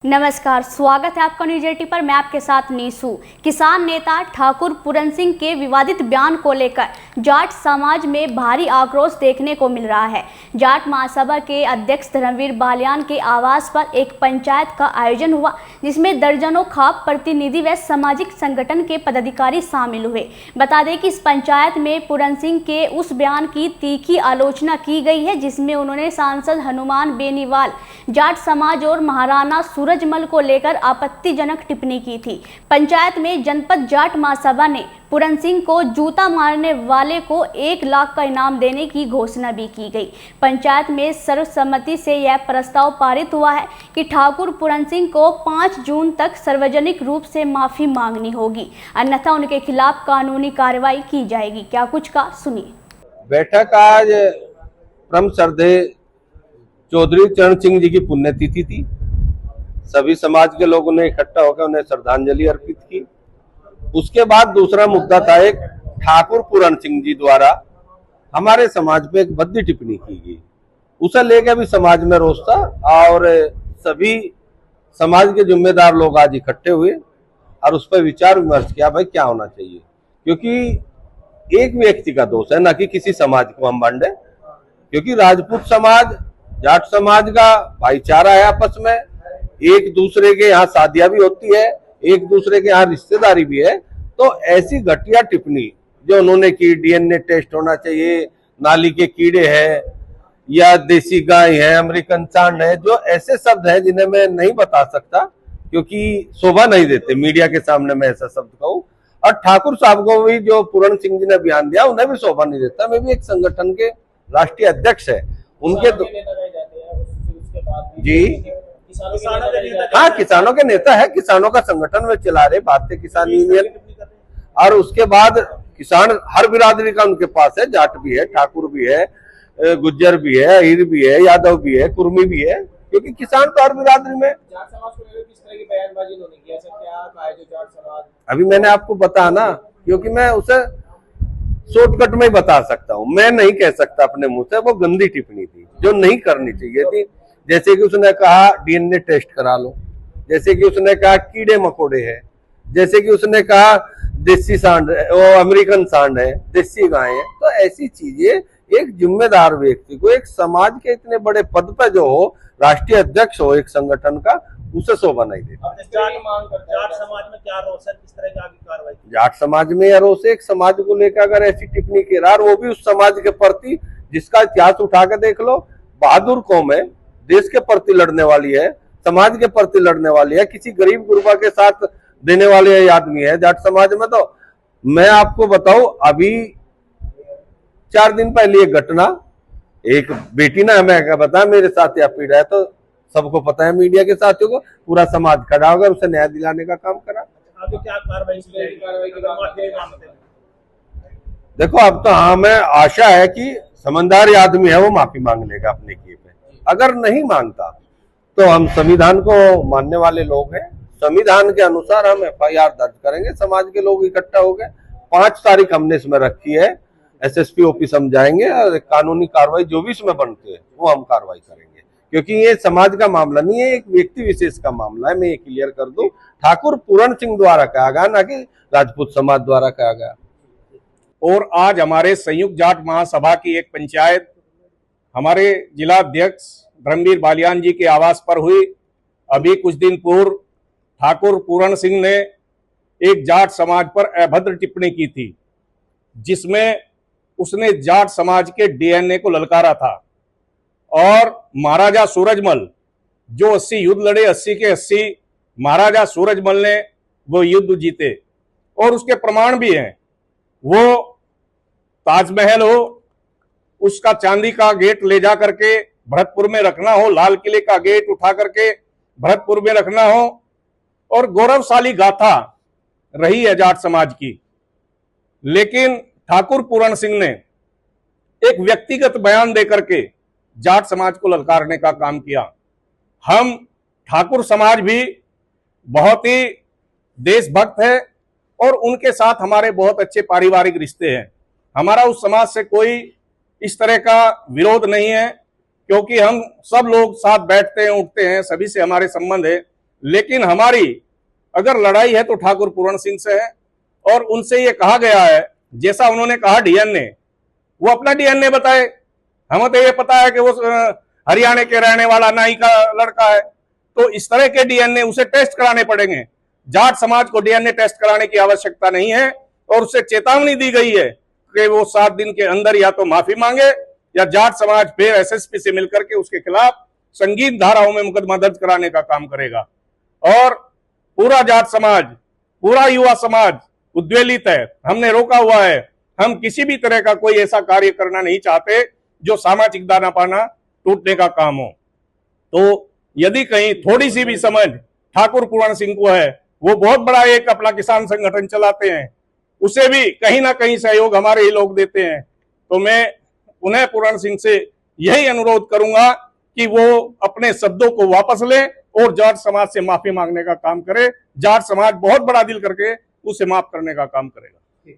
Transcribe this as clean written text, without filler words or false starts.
नमस्कार, स्वागत है आपका न्यूज 80 पर। मैं आपके साथ नीसू। किसान नेता ठाकुर पूरन सिंह के विवादित बयान को लेकर जाट समाज में भारी आक्रोश देखने को मिल रहा है। जाट महासभा के अध्यक्ष धर्मवीर बालियान के आवास पर एक पंचायत का आयोजन हुआ, जिसमें दर्जनों खाप प्रतिनिधि व सामाजिक संगठन के पदाधिकारी शामिल हुए। बता दें कि इस पंचायत में पूरन सिंह के उस बयान की तीखी आलोचना की गई है, जिसमें उन्होंने सांसद हनुमान बेनीवाल, जाट समाज और महाराणा सूरजमल को लेकर आपत्तिजनक टिप्पणी की थी। पंचायत में जनपद जाट महासभा ने पूरन सिंह को जूता मारने वाले को 1 लाख का इनाम देने की घोषणा भी की गई। पंचायत में सर्वसम्मति से यह प्रस्ताव पारित हुआ है कि ठाकुर पूरन सिंह को 5 जून तक सार्वजनिक रूप से माफी मांगनी होगी, अन्यथा उनके खिलाफ कानूनी कार्रवाई की जाएगी। क्या कुछ का सुनिए। बैठक आज परम श्रद्धेय चौधरी चरण सिंह जी की पुण्यतिथि थी। सभी समाज के लोगों ने इकट्ठा होकर उन्हें श्रद्धांजलि अर्पित की। उसके बाद दूसरा मुद्दा था, एक ठाकुर पूरन सिंह जी द्वारा हमारे समाज पे एक भद्दी टिप्पणी की गई। उसे लेकर भी समाज में रोष था और सभी समाज के जिम्मेदार लोग आज इकट्ठे हुए और उस पर विचार विमर्श किया, भाई क्या होना चाहिए। क्योंकि एक व्यक्ति का दोष है, न कि किसी समाज को हम बांटे। क्योंकि राजपूत समाज जाट समाज का भाईचारा है, आपस में एक दूसरे के यहाँ शादियां भी होती है, एक दूसरे के यहाँ रिश्तेदारी भी है। तो ऐसी घटिया टिप्पणी जो उन्होंने की, डीएनए टेस्ट होना चाहिए, नाली के कीड़े हैं या देसी गाय है, अमेरिकन सांड है, जो ऐसे शब्द हैं जिन्हें मैं नहीं बता सकता क्योंकि शोभा नहीं देते मीडिया के सामने मैं ऐसा शब्द कहूँ। और ठाकुर साहब को भी जो पूरन सिंह जी ने बयान दिया, उन्हें भी शोभा नहीं देता। मैं भी एक संगठन के राष्ट्रीय अध्यक्ष है उनके जी हाँ, किसानों के नेता है, किसानों का संगठन में चला रहे, भारतीय किसान यूनियन। और उसके बाद किसान हर बिरादरी का उनके पास है, जाट भी है, ठाकुर भी है, गुज्जर भी है, अहीर भी है, यादव भी है, कुर्मी भी है। क्योंकि किसान तो हर बिरादरी में। जाट समाज को लेकर किस तरह की बयानबाजी उन्होंने किया, क्या कहा है जो जाट समाज? अभी मैंने आपको बताया ना, क्योंकि मैं उसे शॉर्टकट में ही बता सकता हूँ, मैं नहीं कह सकता अपने मुंह से। वो गंदी टिप्पणी थी जो नहीं करनी चाहिए थी। जैसे कि उसने कहा डीएनए टेस्ट करा लो, जैसे कि उसने कहा कीड़े मकोड़े हैं, जैसे कि उसने कहा देसी सांड, वो अमेरिकन सांड है, देसी गाय है। तो ऐसी चीजें एक जिम्मेदार व्यक्ति को, एक समाज के इतने बड़े पद पर जो हो, राष्ट्रीय अध्यक्ष हो एक संगठन का, उसे शोभा नहीं देता। जाट समाज में क्या रोष है, किस तरह की आगे कार्रवाई? जाट समाज में या रोष है, एक समाज को लेकर अगर ऐसी टिप्पणी की रहा, वो भी उस समाज के प्रति जिसका इतिहास उठा के देख लो, बहादुर कौम है, देश के प्रति लड़ने वाली है, समाज के प्रति लड़ने वाली है, किसी गरीब गुरबा के साथ देने वाले आदमी है जाट समाज में। तो मैं आपको बताऊं, अभी 4 दिन पहले एक घटना, एक बेटी ने हमें क्या बताया, मेरे साथ या पीड़ा है, तो सबको पता है, मीडिया के साथियों को, पूरा समाज खड़ा होकर उसे न्याय दिलाने का काम करा। आगे क्या कार्रवाई की? देखो, अब तो हमें आशा है कि समझदार आदमी है, वो माफी मांग लेगा अपने किए पे। अगर नहीं मांगता तो हम संविधान को मानने वाले लोग हैं, संविधान के अनुसार हम एफआईआर दर्ज करेंगे। समाज के लोग इकट्ठा हो गए, 5 तारीख हमने इसमें रखी है, एसएसपी ऑफिस हम जाएंगे और कानूनी कार्रवाई जो भी इसमें बनती है वो हम कार्रवाई करेंगे। क्योंकि ये समाज का मामला नहीं है, एक व्यक्ति विशेष का मामला है। मैं ये क्लियर कर दूं, ठाकुर पूरन सिंह द्वारा कहा गया, ना कि राजपूत समाज द्वारा कहा गया। और आज हमारे संयुक्त जाट महासभा की एक पंचायत हमारे जिला अध्यक्ष धर्मवीर बालियान जी के आवास पर हुई। अभी कुछ दिन पूर्व ठाकुर पूरन सिंह ने एक जाट समाज पर अभद्र टिप्पणी की थी, जिसमें उसने जाट समाज के डीएनए को ललकारा था। और महाराजा सूरजमल जो 80 युद्ध लड़े, 80 के 80 महाराजा सूरजमल ने वो युद्ध जीते, और उसके प्रमाण भी हैं। वो ताजमहल हो, उसका चांदी का गेट ले जा करके भरतपुर में रखना हो, लाल किले का गेट उठा करके भरतपुर में रखना हो, और गौरवशाली गाथा रही है जाट समाज की। लेकिन ठाकुर पूरन सिंह ने एक व्यक्तिगत बयान देकर के जाट समाज को ललकारने का काम किया। हम ठाकुर समाज भी बहुत ही देशभक्त है और उनके साथ हमारे बहुत अच्छे पारिवारिक रिश्ते हैं। हमारा उस समाज से कोई इस तरह का विरोध नहीं है, क्योंकि हम सब लोग साथ बैठते हैं, उठते हैं, सभी से हमारे संबंध है। लेकिन हमारी अगर लड़ाई है तो ठाकुर पूरण सिंह से है। और उनसे ये कहा गया है, जैसा उन्होंने कहा डीएनए, वो अपना डीएनए बताए। हमें तो ये पता है कि वो हरियाणा के रहने वाला नाई का लड़का है, तो इस तरह के डीएनए उसे टेस्ट कराने पड़ेंगे। जाट समाज को डीएनए टेस्ट कराने की आवश्यकता नहीं है और उसे चेतावनी दी गई है कि वो 7 दिन के अंदर या तो माफी मांगे या जाट समाज फिर एसएसपी से मिलकर के उसके खिलाफ संगीन धाराओं में मुकदमा दर्ज कराने का काम करेगा। और पूरा जाट समाज, पूरा युवा समाज उद्वेलित है। हमने रोका हुआ है। हम किसी भी तरह का कोई ऐसा कार्य करना नहीं चाहते जो सामाजिक दाना पाना टूटने का काम हो। तो यदि कहीं थोड़ी सी भी समझ ठाकुर पूरण सिंह को है, वो बहुत बड़ा एक अपना किसान संगठन चलाते हैं, उसे भी कहीं ना कहीं सहयोग हमारे ही लोग देते हैं। तो मैं उन्हें पूरण सिंह से यही अनुरोध करूंगा कि वो अपने शब्दों को वापस लें और जाट समाज से माफी मांगने का काम करे। जाट समाज बहुत बड़ा दिल करके उसे माफ करने का काम करेगा।